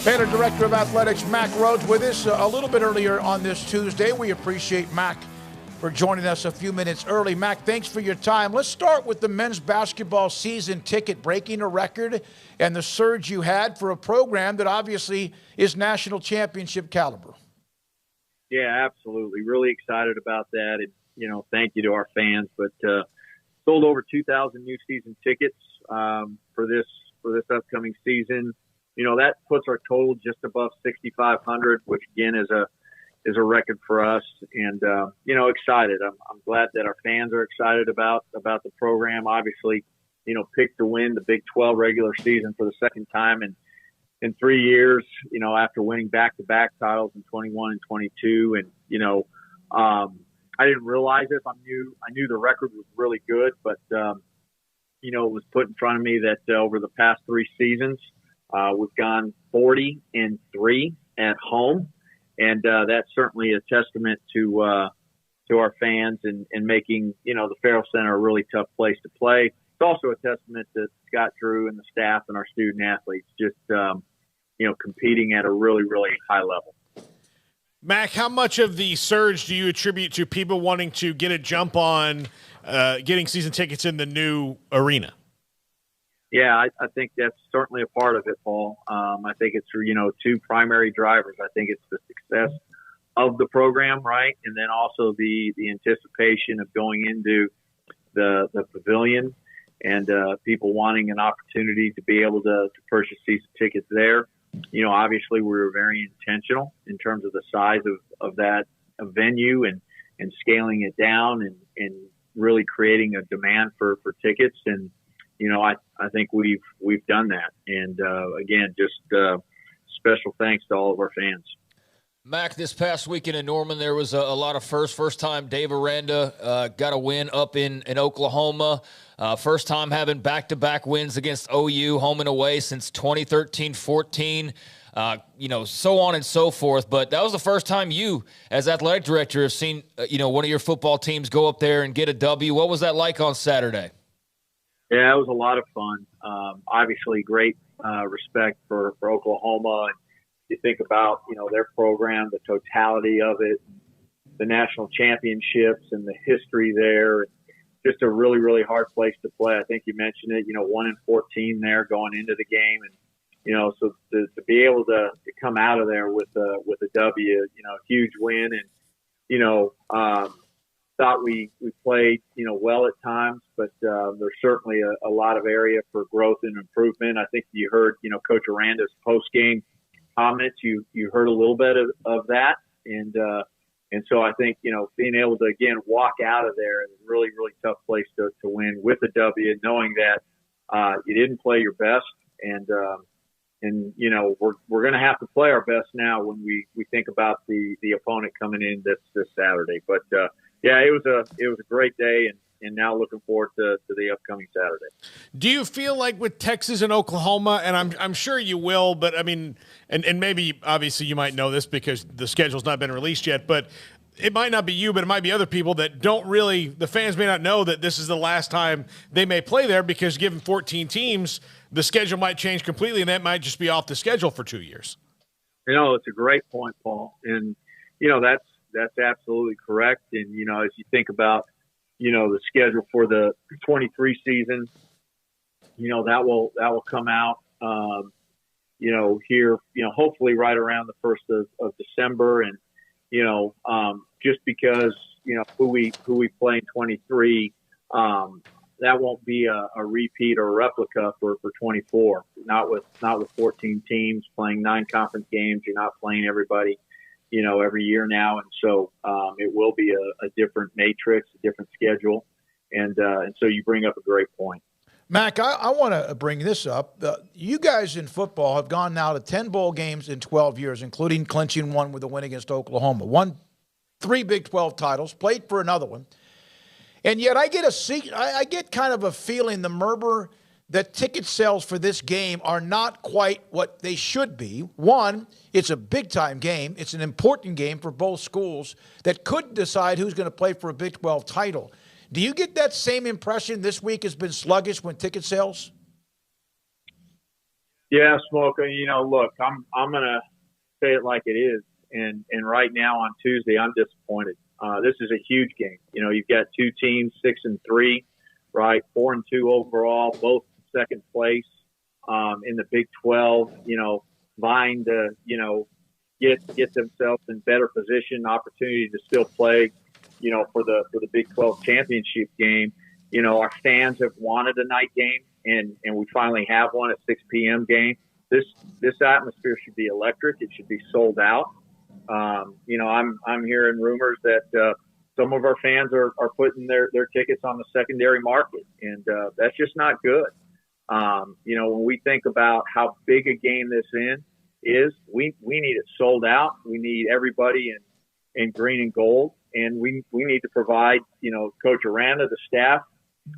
Baylor Director of Athletics, Mack Rhoades, with us a little bit earlier on this Tuesday. We appreciate Mack for joining us a few minutes early. Mack, thanks for your time. Let's start with the men's basketball season ticket, breaking a record and the surge you had for a program that obviously is national championship caliber. Yeah, absolutely. Really excited about that. And, thank you to our fans. But sold over 2,000 new season tickets for this upcoming season. That puts our total just above 6,500, which again is a record for us. And excited. I'm glad that our fans are excited about the program. Obviously, picked to win the Big 12 regular season for the second time in 3 years. After winning back-to-back titles in 21 and 22, and I didn't realize this. I knew the record was really good, but it was put in front of me that over the past 3 seasons. We've gone 40-3 at home, and that's certainly a testament to our fans and making the Farrell Center a really tough place to play. It's also a testament to Scott Drew and the staff and our student athletes just competing at a really, really high level. Mack, how much of the surge do you attribute to people wanting to get a jump on getting season tickets in the new arena? Yeah, I think that's certainly a part of it, Paul. I think it's, 2 primary drivers. I think it's the success of the program, right? And then also the anticipation of going into the pavilion and people wanting an opportunity to be able to purchase season tickets there. Obviously we were very intentional in terms of the size of that venue and scaling it down and really creating a demand for tickets. And, I think we've done that. And, again, just special thanks to all of our fans. Mack, this past weekend in Norman, there was a lot of first time Dave Aranda got a win up in Oklahoma. First time having back-to-back wins against OU, home and away, since 2013-14. So on and so forth. But that was the first time you, as athletic director, have seen, one of your football teams go up there and get a W. What was that like on Saturday? Yeah, it was a lot of fun. Obviously, great respect for Oklahoma. And you think about, their program, the totality of it, the national championships and the history there. Just a really, really hard place to play. I think you mentioned it, 1-14 there going into the game. And, so to be able to come out of there with a W, huge win. And, thought we played, well at times, but there's certainly a lot of area for growth and improvement. I think you heard, Coach Aranda's post-game comments. You heard a little bit of that. And so I think, being able to, again, walk out of there is a really, really tough place to win with a W, knowing that you didn't play your best. And we're going to have to play our best now when we think about the opponent coming in this Saturday. But, yeah, it was a great day, and now looking forward to the upcoming Saturday. Do you feel like with Texas and Oklahoma, and I'm sure you will, but I mean, and maybe obviously you might know this because the schedule's not been released yet, but it might not be you, but it might be other people that don't really, the fans may not know that this is the last time they may play there, because given 14 teams, the schedule might change completely, and that might just be off the schedule for 2 years. It's a great point, Paul. And, that's absolutely correct. And, as you think about, the schedule for the 23 season, that will come out, here, hopefully right around the 1st of December. And, just because, who we play in 23, that won't be a repeat or a replica for 24, not with 14 teams playing 9 conference games. You're not playing everybody, every year now. And so it will be a different matrix, a different schedule. And so you bring up a great point. Mack, I want to bring this up. You guys in football have gone now to 10 bowl games in 12 years, including clinching one with a win against Oklahoma. Won 3 Big 12 titles, played for another one. And yet I get kind of a feeling, the murmur, that ticket sales for this game are not quite what they should be. One, it's a big-time game. It's an important game for both schools that could decide who's going to play for a Big 12 title. Do you get that same impression this week has been sluggish when ticket sales? Yeah, Smoke. Look, I'm gonna say it like it is, and right now on Tuesday, I'm disappointed. This is a huge game. You've got two teams, 6-3, right, 4-2 overall, both second place in the Big 12. Vying to get themselves in better position, opportunity to still play, for the Big 12 championship game. Our fans have wanted a night game, and we finally have one at 6 p.m. game. This atmosphere should be electric. It should be sold out. I'm hearing rumors that some of our fans are putting their tickets on the secondary market, and that's just not good. When we think about how big a game this is, we need it sold out. We need everybody in green and gold, and we need to provide, Coach Aranda, the staff,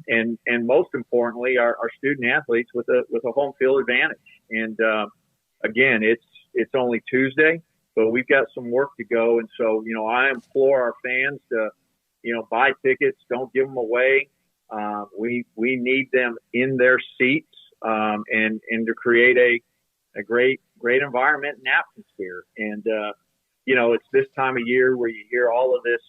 and most importantly, our student athletes with a home field advantage. And again, it's only Tuesday, but we've got some work to go. And so, I implore our fans to, buy tickets, don't give them away. We need them in their seats, and to create a great environment and atmosphere. And, it's this time of year where you hear all of this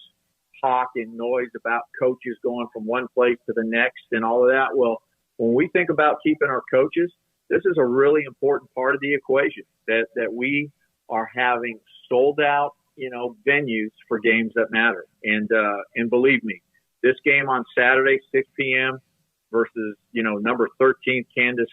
talk and noise about coaches going from one place to the next and all of that. Well, when we think about keeping our coaches, this is a really important part of the equation, that we are having sold out, venues for games that matter. And believe me, this game on Saturday, 6 p.m. versus, number 13 Kansas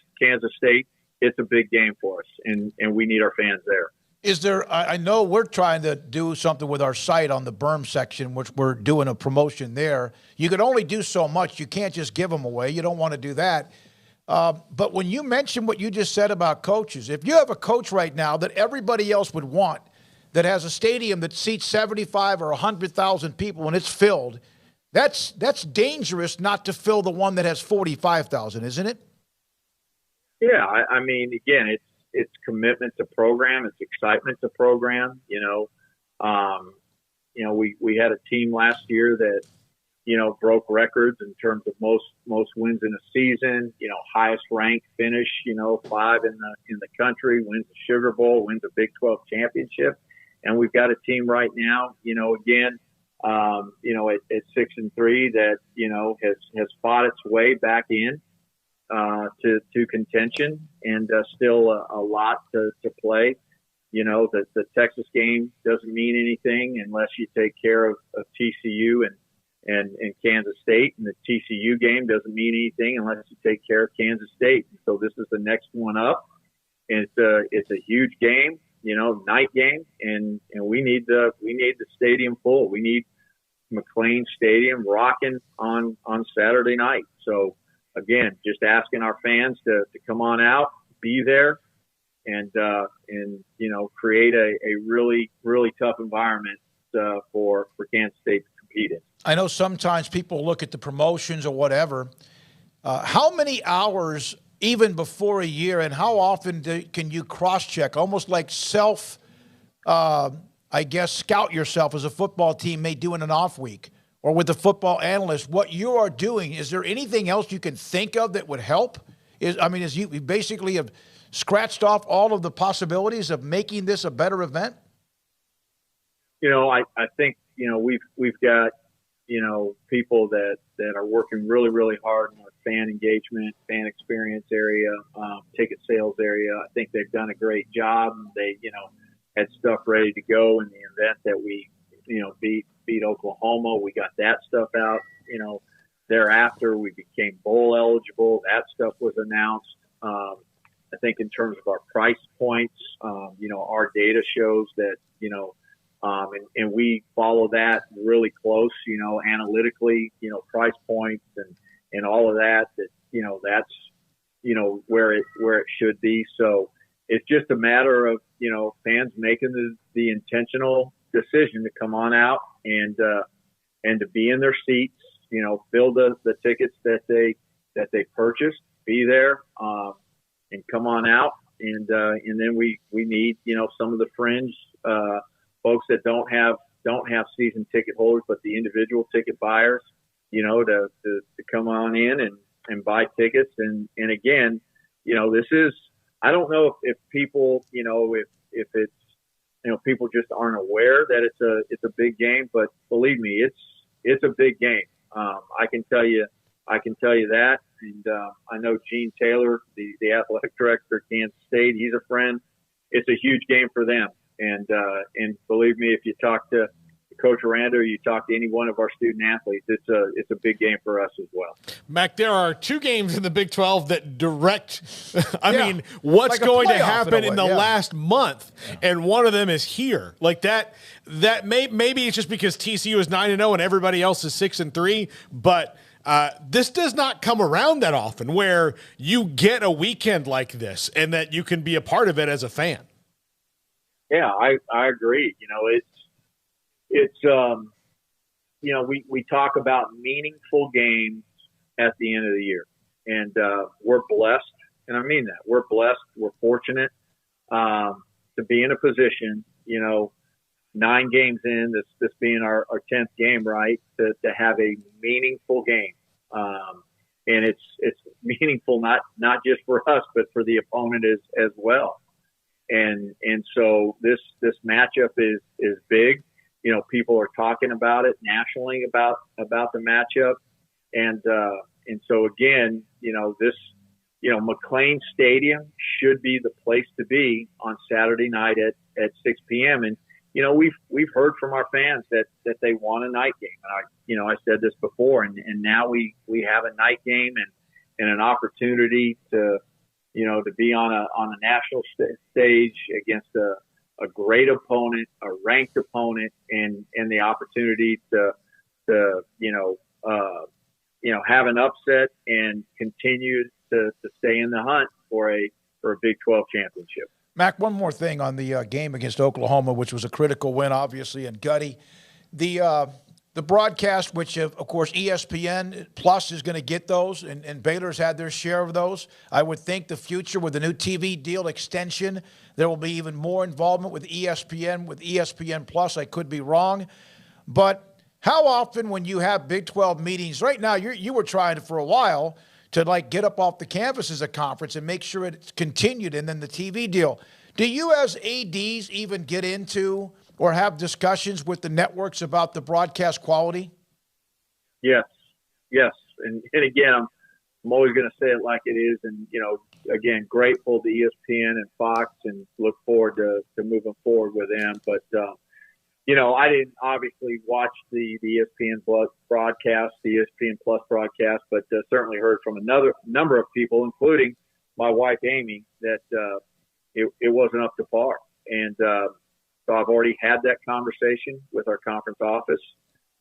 State, it's a big game for us, and we need our fans there. Is there, I know we're trying to do something with our site on the berm section, which we're doing a promotion there. You can only do so much. You can't just give them away. You don't want to do that. But when you mention what you just said about coaches, if you have a coach right now that everybody else would want, that has a stadium that seats 75 or 100,000 people and it's filled, that's dangerous not to fill the one that has 45,000, isn't it? Yeah, I mean, again, it's commitment to program, it's excitement to program. We had a team last year that broke records in terms of most wins in a season. Highest ranked finish, 5 in the country, wins the Sugar Bowl, wins a Big 12 championship, and we've got a team right now. Again, at 6-3 that has fought its way back in to contention, and still a lot to play. The Texas game doesn't mean anything unless you take care of TCU and Kansas State, and the TCU game doesn't mean anything unless you take care of Kansas State. So this is the next one up, and it's a huge game, night game, and we need the stadium full. We need McLean Stadium rocking on Saturday night. So again, just asking our fans to come on out, be there, and create a really, really tough environment for Kansas State to compete in. I know sometimes people look at the promotions or whatever. How many hours, even before a year, and how often can you cross-check, almost like scout yourself as a football team may do in an off week, or with the football analyst, what you are doing? Is there anything else you can think of that would help? Is you basically have scratched off all of the possibilities of making this a better event? I think, we've got, people that are working really, really hard in our fan engagement, fan experience area, ticket sales area. I think they've done a great job. They, had stuff ready to go in the event that we, beat Oklahoma. We got that stuff out. Thereafter we became bowl eligible. That stuff was announced. I think in terms of our price points, our data shows that, and we follow that really close, analytically, price points and all of that, that's, where it should be. So it's just a matter of, fans making the intentional decision to come on out and to be in their seats, fill the tickets that they purchased, be there, and come on out. And then we need, some of the fringe, folks that don't have season ticket holders, but the individual ticket buyers, to come on in and buy tickets. And again, this is, I don't know if people, if it's, people just aren't aware that it's a big game, but believe me, it's a big game. I can tell you that. And I know Gene Taylor, the athletic director at Kansas State, he's a friend. It's a huge game for them. And believe me, if you talk to Coach Aranda or you talk to any one of our student athletes, it's a big game for us as well. Mac, there are 2 games in the Big 12 that direct, what's like going to happen in the yeah. last month, and one of them is here. Like that maybe it's just because TCU is 9-0 and everybody else is 6-3, but this does not come around that often where you get a weekend like this and that you can be a part of it as a fan. Yeah, I agree. We talk about meaningful games at the end of the year, and we're blessed, and I mean that. We're blessed. We're fortunate to be in a position, 9 games in, this being our 10th game, right, to have a meaningful game. And it's meaningful not just for us, but for the opponent as well. And so this matchup is big. People are talking about it nationally about the matchup. And so again, McLean Stadium should be the place to be on Saturday night at 6 p.m. And, we've heard from our fans that they want a night game. And I said this before, and now we have a night game and an opportunity to be on a national stage against a great opponent, a ranked opponent, and the opportunity to have an upset and continue to stay in the hunt for a Big 12 championship. Mac, one more thing on the game against Oklahoma, which was a critical win, obviously, and gutty. The broadcast, which, of course, ESPN Plus is going to get those, and Baylor's had their share of those. I would think the future with the new TV deal extension, there will be even more involvement with ESPN Plus. I could be wrong. But how often when you have Big 12 meetings, right now you were trying for a while to get up off the campus as a conference and make sure it's continued, and then the TV deal. Do you as ADs even get into or have discussions with the networks about the broadcast quality? Yes. And again, I'm always going to say it like it is. And, again, grateful to ESPN and Fox and look forward to moving forward with them. But, I didn't obviously watch the ESPN Plus broadcast, the ESPN Plus broadcast, but certainly heard from another number of people, including my wife, Amy, that it wasn't up to par. And, so I've already had that conversation with our conference office,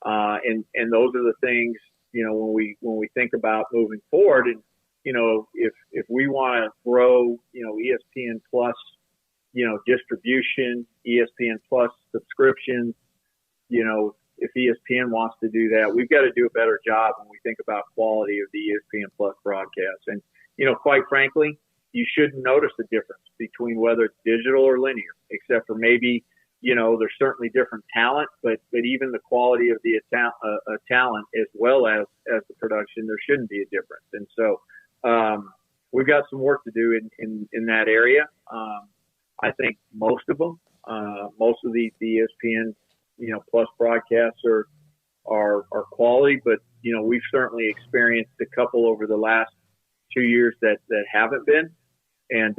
and those are the things when we think about moving forward. And if we want to grow ESPN Plus distribution, ESPN Plus subscriptions, if ESPN wants to do that, we've got to do a better job when we think about quality of the ESPN Plus broadcast. And quite frankly, you shouldn't notice the difference between whether it's digital or linear, except for maybe, there's certainly different talent, but even the quality of the talent as well as the production, there shouldn't be a difference. And so we've got some work to do in that area. I think most of them, most of the ESPN, Plus broadcasts are quality, but, we've certainly experienced a couple over the last 2 years that haven't been. And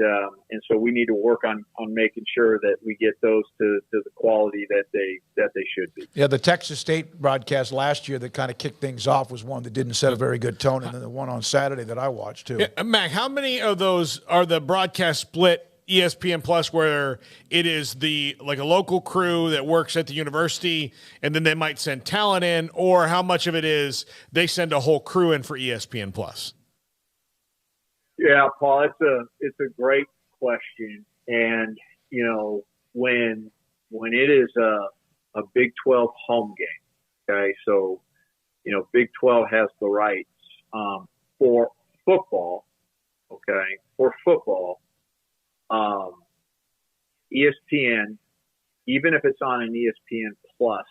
so we need to work on making sure that we get those to the quality that they should be. Yeah, the Texas State broadcast last year that kind of kicked things off was one that didn't set a very good tone, and then the one on Saturday that I watched too. Yeah, Mac, how many of those are the broadcast split ESPN Plus where it is a local crew that works at the university and then they might send talent in, or how much of it is they send a whole crew in for ESPN Plus? Yeah, Paul, it's a great question. And, when it is a Big 12 home game, okay, so, Big 12 has the rights for football, okay, ESPN, even if it's on an ESPN Plus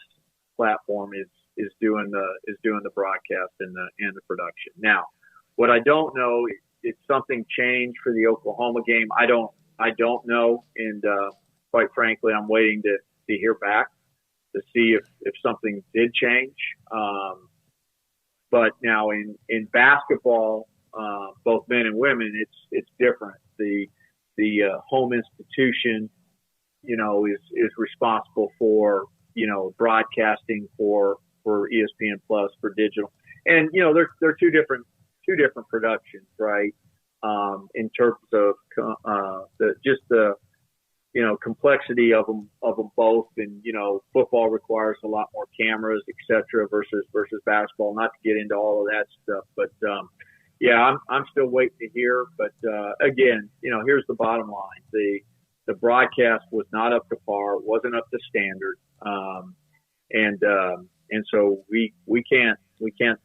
platform, is doing the broadcast and the production. Now, what I don't know did something change for the Oklahoma game? I don't know, and quite frankly, I'm waiting to hear back to see if something did change. But now in basketball, both men and women, it's different. The home institution, is responsible for broadcasting for ESPN Plus, for digital, and they're two different productions, right? In terms of the complexity of them both, and football requires a lot more cameras, etc. versus basketball. Not to get into all of that stuff, but yeah, I'm still waiting to hear. But again, here's the bottom line: the broadcast was not up to par, wasn't up to standard, and so we can't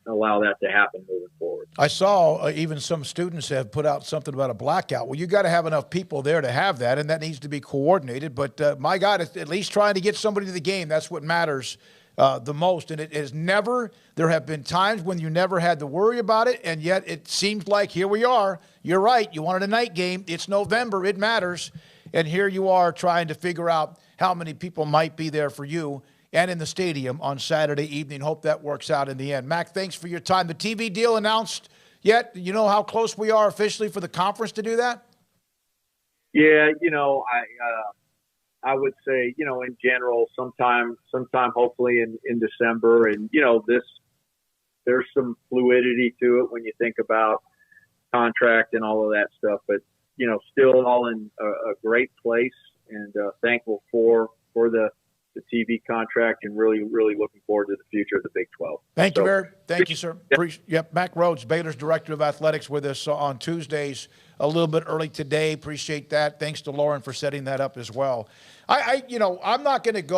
allow that to happen moving forward. I saw even some students have put out something about a blackout. Well, you got to have enough people there to have that, and that needs to be coordinated. But my God, at least trying to get somebody to the game, that's what matters the most. And it is never, there have been times when you never had to worry about it, and yet it seems like here we are. You're right. You wanted a night game. It's November. It matters. And here you are trying to figure out how many people might be there for you and in the stadium on Saturday evening. Hope that works out in the end. Mack, thanks for your time. The TV deal announced yet? You know how close we are officially for the conference to do that? Yeah, I would say, in general, sometime hopefully in December. And, there's some fluidity to it when you think about contract and all of that stuff. But, still all in a great place, and thankful for the TV contract, and really, really looking forward to the future of the Big 12. Thank you, sir. Yep. Mack Rhoades, Baylor's Director of Athletics, with us on Tuesdays a little bit early today. Appreciate that. Thanks to Lauren for setting that up as well. I'm not going to go